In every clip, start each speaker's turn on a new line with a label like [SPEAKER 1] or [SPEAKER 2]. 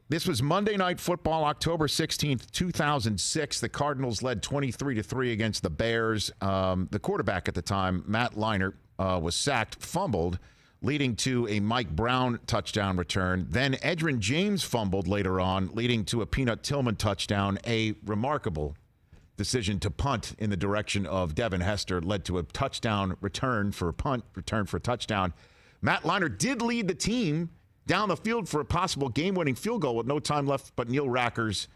[SPEAKER 1] This was Monday Night Football, October 16th, 2006. The Cardinals led 23-3 against the Bears. The quarterback at the time, Matt Leinart, was sacked, fumbled, leading to a Mike Brown touchdown return. Then Edgerrin James fumbled later on, leading to a Peanut Tillman touchdown. A remarkable decision to punt in the direction of Devin Hester led to a touchdown return for a punt, return for a touchdown. Matt Leinart did lead the team down the field for a possible game-winning field goal with no time left, but Neil Rackers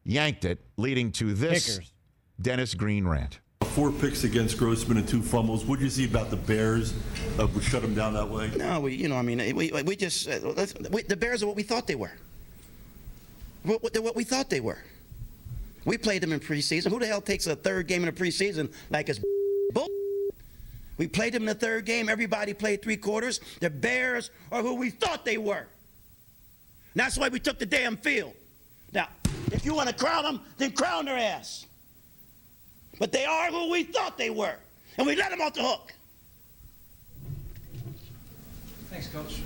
[SPEAKER 1] yanked it, leading to this Dennis Green rant.
[SPEAKER 2] 4 picks against Grossman and 2 fumbles. What did you see about the Bears would shut them down that way?
[SPEAKER 3] No, we just the Bears are what we thought they were. They're what we thought they were. We played them in preseason. Who the hell takes a third game in the preseason like it's bull? We played them in the third game. Everybody played 3 quarters. The Bears are who we thought they were. And that's why we took the damn field. Now, if you want to crown them, then crown their ass. But they are who we thought they were. And we let them off the hook.
[SPEAKER 4] Thanks, Coach.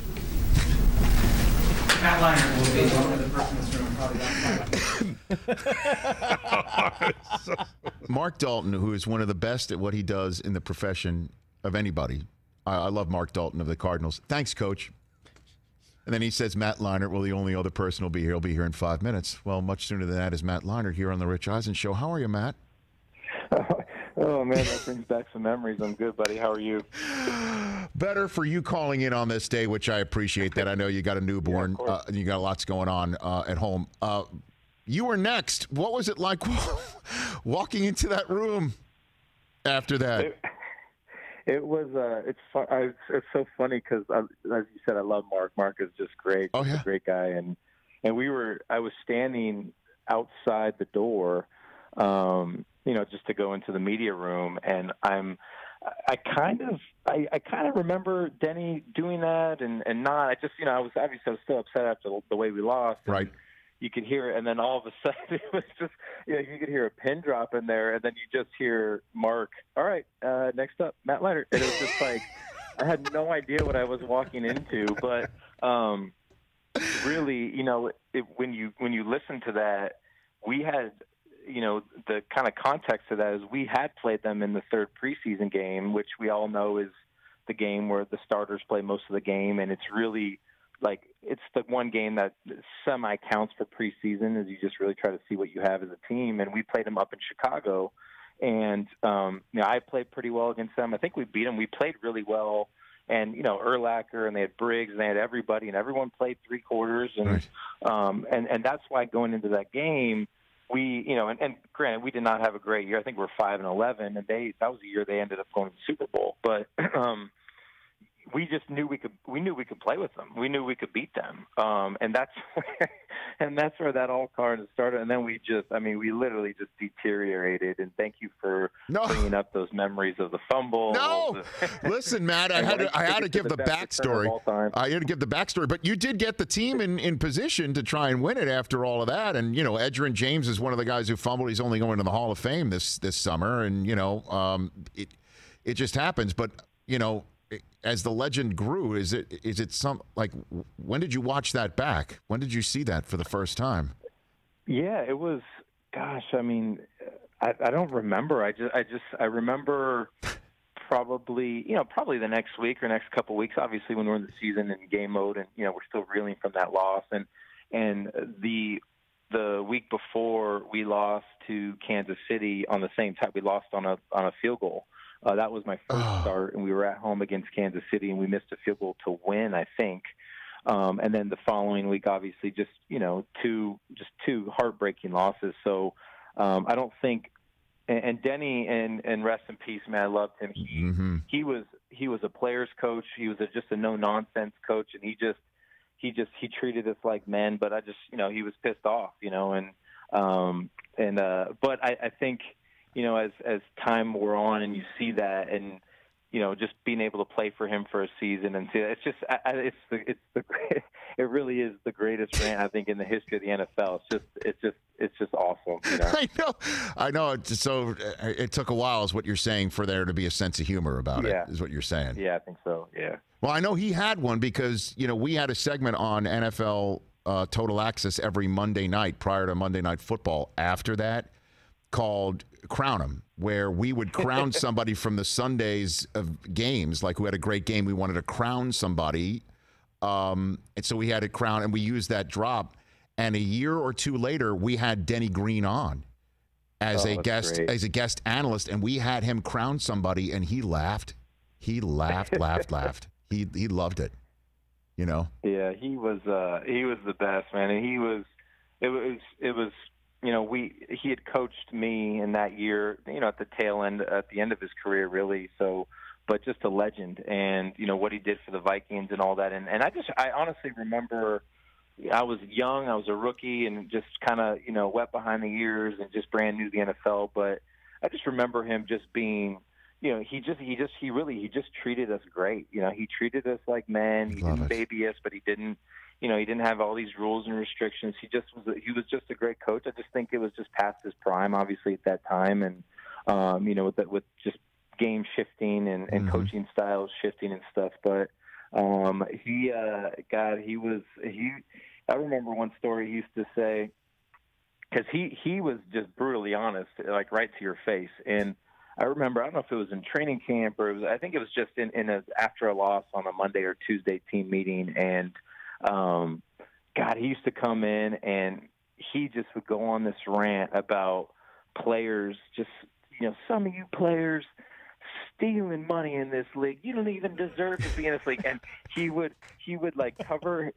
[SPEAKER 4] Matt Leinart will be the only person in this room probably.
[SPEAKER 1] Mark Dalton, who is one of the best at what he does in the profession of anybody. I love Mark Dalton of the Cardinals. Thanks, Coach. And then he says Matt Leinart, well, the only other person will be here. He'll be here in 5 minutes. Well, much sooner than that is Matt Leinart here on the Rich Eisen Show. How are you, Matt?
[SPEAKER 5] Oh, man, that brings back some memories. I'm good, buddy. How are you?
[SPEAKER 1] Better for you calling in on this day, which I appreciate that. I know you got a newborn and you got lots going on at home. You were next. What was it like walking into that room after that?
[SPEAKER 5] It was. It's fun. It's so funny because, as you said, I love Mark. Mark is just great.
[SPEAKER 1] Oh, yeah.
[SPEAKER 5] He's a great guy. And I was standing outside the door, just to go into the media room, and I kind of remember Denny doing that and not. I just, I was still upset after the way we lost.
[SPEAKER 1] Right.
[SPEAKER 5] You could hear it, and then all of a sudden it was just, you could hear a pin drop in there, and then you just hear Mark, all right, next up, Matt Leinart. And it was just like, I had no idea what I was walking into, but really, when you listen to that, we had, the kind of context of that is we had played them in the 3rd preseason game, which we all know is the game where the starters play most of the game, and it's really it's the one game that semi counts for preseason, as you just really try to see what you have as a team. And we played them up in Chicago, and I played pretty well against them. I think we beat them. We played really well, and Urlacher, and they had Briggs, and they had everybody, and everyone played 3 quarters, and
[SPEAKER 1] right.
[SPEAKER 5] And that's why going into that game, we and granted we did not have a great year. I think we're 5-11, and that was the year they ended up going to the Super Bowl, but. We just knew we could play with them. We knew we could beat them, and that's where that all kind of started. And then we literally just deteriorated. And thank you for bringing up those memories of the fumble.
[SPEAKER 1] No, listen, Matt, I had to give the backstory. I had to give the backstory, but you did get the team in position to try and win it after all of that. And Edgerrin James is one of the guys who fumbled. He's only going to the Hall of Fame this summer, and it just happens. But as the legend grew, is it some when did you watch that back? When did you see that for the first time?
[SPEAKER 5] Yeah, it was. Gosh, I don't remember. I remember probably the next week or next couple of weeks. Obviously, when we're in the season and game mode, and we're still reeling from that loss, and the week before we lost to Kansas City on the same time, we lost on a field goal. That was my first start, and we were at home against Kansas City, and we missed a field goal to win, I think. And then the following week, obviously, just two heartbreaking losses. So I don't think. And Denny, and rest in peace, man, I loved him. He was a player's coach. He was just a no nonsense coach, and he treated us like men. But I just he was pissed off, but I think. As time wore on and you see that, and just being able to play for him for a season and see that, it really is the greatest rant I think in the history of the NFL. It's just awesome.
[SPEAKER 1] I know. So it took a while, is what you're saying, for there to be a sense of humor about it. Is what you're saying?
[SPEAKER 5] Yeah, I think so. Yeah.
[SPEAKER 1] Well, I know he had one because we had a segment on NFL Total Access every Monday night prior to Monday Night Football. After that, called Crown 'em, where we would crown somebody from the Sundays of games. Like, who had a great game, we wanted to crown somebody. And so we had a crown, and we used that drop. And a year or two later, we had Denny Green on as a guest analyst, and we had him crown somebody, and he laughed. He laughed. He loved it. You know?
[SPEAKER 5] Yeah, he was the best, man. And it was you know, he had coached me in that year, you know, at the end of his career, really. So, but just a legend, and you know what he did for the Vikings and all that. And I honestly remember, I was young, I was a rookie, and just kind of, you know, wet behind the ears and just brand new to the NFL. But I just remember him just being, you know, he just treated us great. You know, he treated us like men. He didn't baby us, but he didn't have all these rules and restrictions. He was just a great coach. I just think it was just past his prime, obviously, at that time, and you know, with just game shifting and coaching styles shifting and stuff. But I remember one story he used to say, because he was just brutally honest, like right to your face. And I remember, I don't know if it was in training camp or I think it was just after a loss on a Monday or Tuesday team meeting. And God, he used to come in and he just would go on this rant about players, just, you know, some of you players stealing money in this league. You don't even deserve to be in this league. And he would like cover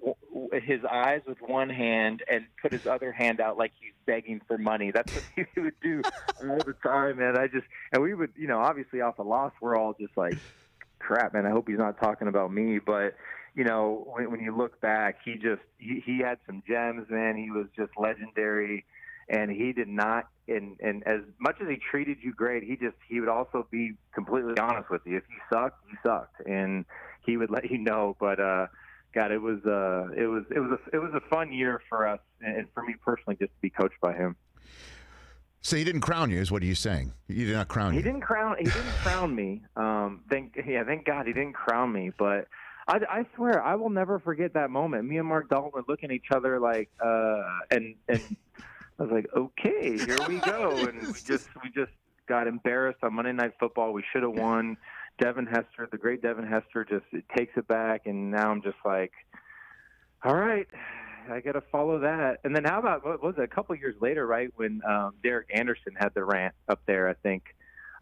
[SPEAKER 5] his eyes with one hand and put his other hand out like he's begging for money. That's what he would do all the time. And we would, you know, obviously off a loss, we're all just like, crap, man, I hope he's not talking about me. But, you know, when you look back, he had some gems, man. He was just legendary. And he did not, and as much as he treated you great, he would also be completely honest with you. If you sucked, you sucked, and he would let you know. But God, it was a fun year for us, and for me personally, just to be coached by him.
[SPEAKER 1] So he didn't crown you, is what are you saying? He did not crown you.
[SPEAKER 5] He didn't crown me. Thank God he didn't crown me. But I swear I will never forget that moment. Me and Mark Dalton were looking at each other like, and I was like, okay, here we go. And we just got embarrassed on Monday Night Football. We should have won. Devin Hester, the great Devin Hester, it takes it back. And now I'm just like, all right, I got to follow that. And then how about, what was it, a couple of years later, right, when Derek Anderson had the rant up there, I think.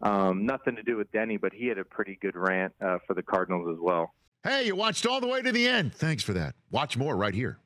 [SPEAKER 5] Nothing to do with Denny, but he had a pretty good rant for the Cardinals as well.
[SPEAKER 1] Hey, you watched all the way to the end. Thanks for that. Watch more right here.